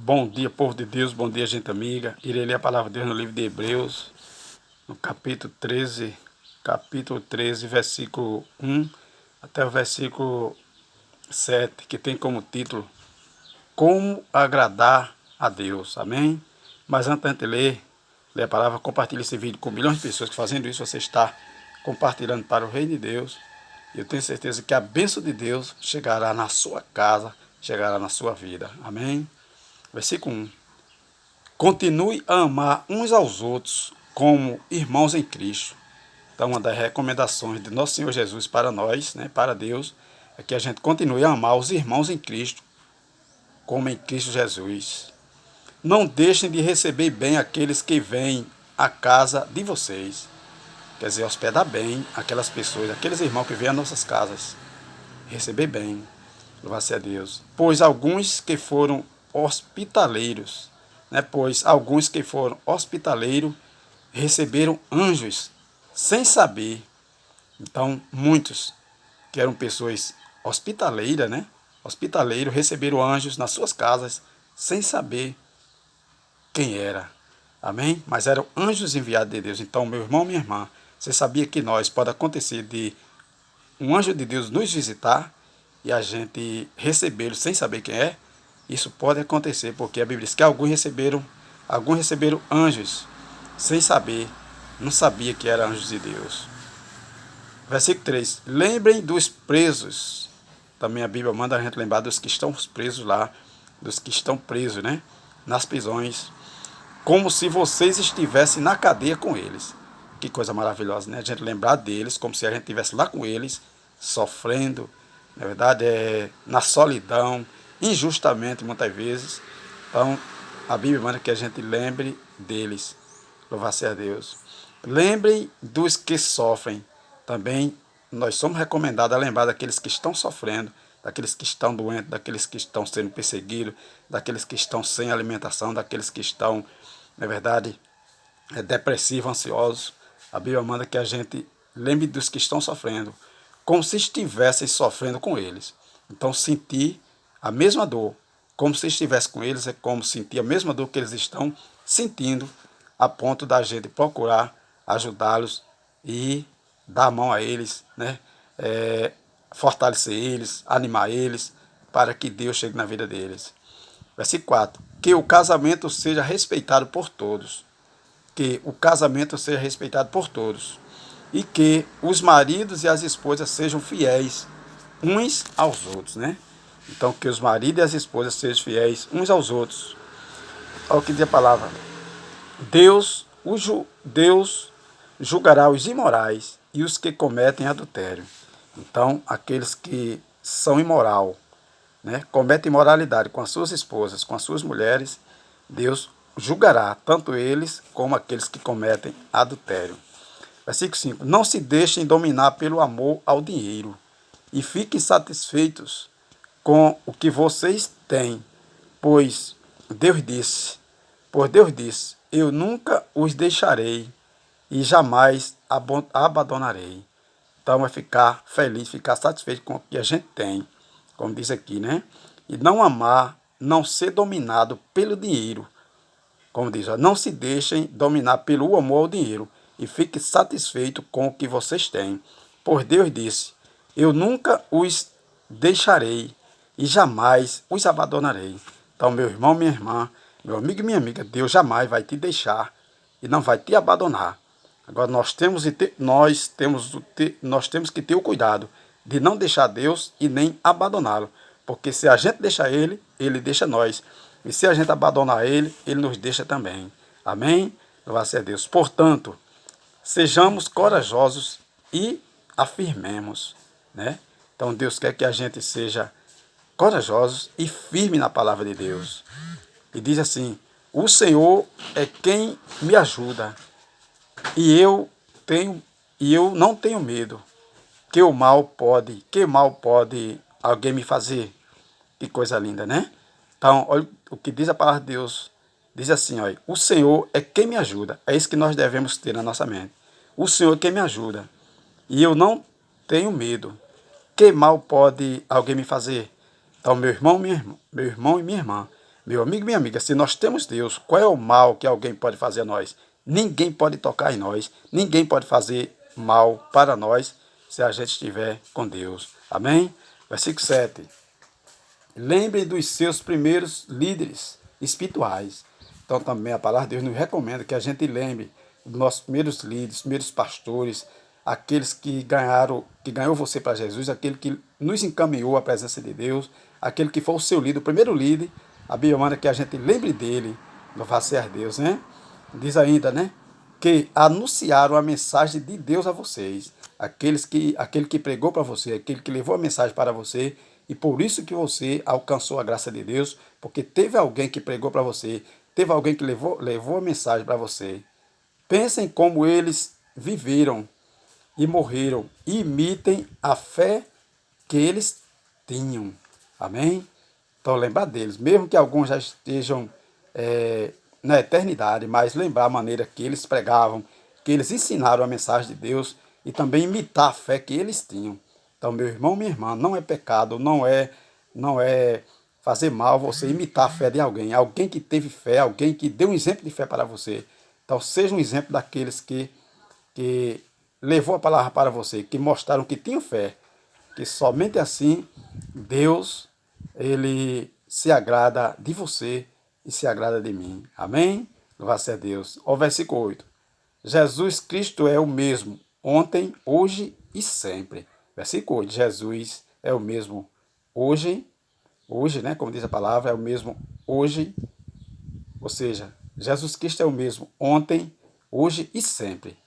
Bom dia, povo de Deus, bom dia, gente amiga. Irei ler a palavra de Deus no livro de Hebreus, no capítulo 13, versículo 1 até o versículo 7, que tem como título Como agradar a Deus. Amém? Mas antes de ler a palavra, compartilhe esse vídeo com milhões de pessoas que fazendo isso, você está compartilhando para o reino de Deus. Eu tenho certeza que a bênção de Deus chegará na sua casa, chegará na sua vida. Amém? Versículo 1. Continue a amar uns aos outros como irmãos em Cristo. Então, uma das recomendações de nosso Senhor Jesus para nós, para Deus, é que a gente continue a amar os irmãos em Cristo como em Cristo Jesus. Não deixem de receber bem aqueles que vêm à casa de vocês. Quer dizer, hospedar bem aquelas pessoas, aqueles irmãos que vêm às nossas casas. Receber bem, louvado a Deus. Pois alguns que foram hospitaleiros, pois alguns que foram hospitaleiros receberam anjos sem saber. Então, muitos que eram pessoas hospitaleiras, hospitaleiros, receberam anjos nas suas casas sem saber quem era. Amém? Mas eram anjos enviados de Deus. Então, meu irmão, minha irmã, você sabia que pode acontecer de um anjo de Deus nos visitar e a gente recebê-lo sem saber quem é? Isso pode acontecer, porque a Bíblia diz que alguns receberam anjos sem saber, não sabia que eram anjos de Deus. Versículo 3. Lembrem dos presos. Também a Bíblia manda a gente lembrar dos que estão presos lá, dos que estão presos, nas prisões, como se vocês estivessem na cadeia com eles. Que coisa maravilhosa, A gente lembrar deles como se a gente estivesse lá com eles, sofrendo, na verdade, na solidão, injustamente muitas vezes. Então, a Bíblia manda que a gente lembre deles. Louvado seja Deus. Lembrem dos que sofrem. Também nós somos recomendados a lembrar daqueles que estão sofrendo, daqueles que estão doentes, daqueles que estão sendo perseguidos, daqueles que estão sem alimentação, daqueles que estão, na verdade, depressivos, ansiosos. A Bíblia manda que a gente lembre dos que estão sofrendo, como se estivessem sofrendo com eles. Então, sentir a mesma dor, como se estivesse com eles, é como sentir a mesma dor que eles estão sentindo, a ponto da gente procurar ajudá-los e dar a mão a eles, fortalecer eles, animar eles, para que Deus chegue na vida deles. Versículo 4. Que o casamento seja respeitado por todos. Que o casamento seja respeitado por todos. E que os maridos e as esposas sejam fiéis uns aos outros, Então, que os maridos e as esposas sejam fiéis uns aos outros. Olha o que diz a palavra. Deus julgará os imorais e os que cometem adultério. Então, aqueles que são imoral, cometem imoralidade com as suas esposas, com as suas mulheres, Deus julgará tanto eles como aqueles que cometem adultério. Versículo 5. Não se deixem dominar pelo amor ao dinheiro e fiquem satisfeitos com o que vocês têm, pois Deus disse, eu nunca os deixarei e jamais abandonarei. Então é ficar feliz, ficar satisfeito com o que a gente tem, como diz aqui, E não amar, não ser dominado pelo dinheiro. Como diz, não se deixem dominar pelo amor ao dinheiro e fiquem satisfeitos com o que vocês têm. Pois Deus disse, eu nunca os deixarei e jamais os abandonarei. Então, meu irmão, minha irmã, meu amigo e minha amiga, Deus jamais vai te deixar e não vai te abandonar. Agora, nós temos que ter o cuidado de não deixar Deus e nem abandoná-lo. Porque se a gente deixar Ele, Ele deixa nós. E se a gente abandonar Ele, Ele nos deixa também. Amém? Louvado seja Deus. Portanto, sejamos corajosos e afirmemos, Então, Deus quer que a gente seja corajosos e firme na palavra de Deus. E diz assim, o Senhor é quem me ajuda e eu não tenho medo. Que mal pode alguém me fazer? Que coisa linda, Então, olha o que diz a palavra de Deus. Diz assim, olha, o Senhor é quem me ajuda. É isso que nós devemos ter na nossa mente. O Senhor é quem me ajuda. E eu não tenho medo. Que mal pode alguém me fazer? Então, meu irmão e minha irmã, Meu amigo e minha amiga, se nós temos Deus, qual é o mal que alguém pode fazer a nós? Ninguém pode tocar em nós, ninguém pode fazer mal para nós se a gente estiver com Deus. Amém? Versículo 7. Lembrem dos seus primeiros líderes espirituais. Então também a palavra de Deus nos recomenda que a gente lembre dos nossos primeiros líderes, primeiros pastores, aqueles que ganhou você para Jesus, aquele que nos encaminhou à presença de Deus, aquele que foi o seu líder, o primeiro líder. A Bíblia manda que a gente lembre dele, louvado seja Deus, né? Diz ainda, né? Que anunciaram a mensagem de Deus a vocês, aquele que pregou para você, aquele que levou a mensagem para você, e por isso que você alcançou a graça de Deus, porque teve alguém que pregou para você, teve alguém que levou a mensagem para você. Pensem como eles viveram e morreram, e imitem a fé que eles tinham. Amém? Então lembrar deles, mesmo que alguns já estejam na eternidade, mas lembrar a maneira que eles pregavam, que eles ensinaram a mensagem de Deus e também imitar a fé que eles tinham. Então, meu irmão, minha irmã, não é pecado, não é fazer mal você imitar a fé de alguém, alguém que teve fé, alguém que deu um exemplo de fé para você. Então, seja um exemplo daqueles que levou a palavra para você, que mostraram que tinham fé, que somente assim Deus, ele se agrada de você e se agrada de mim. Amém? Louvado seja Deus. O versículo 8. Jesus Cristo é o mesmo ontem, hoje e sempre. Versículo 8. Jesus é o mesmo hoje, né? Como diz a palavra, é o mesmo hoje. Ou seja, Jesus Cristo é o mesmo ontem, hoje e sempre.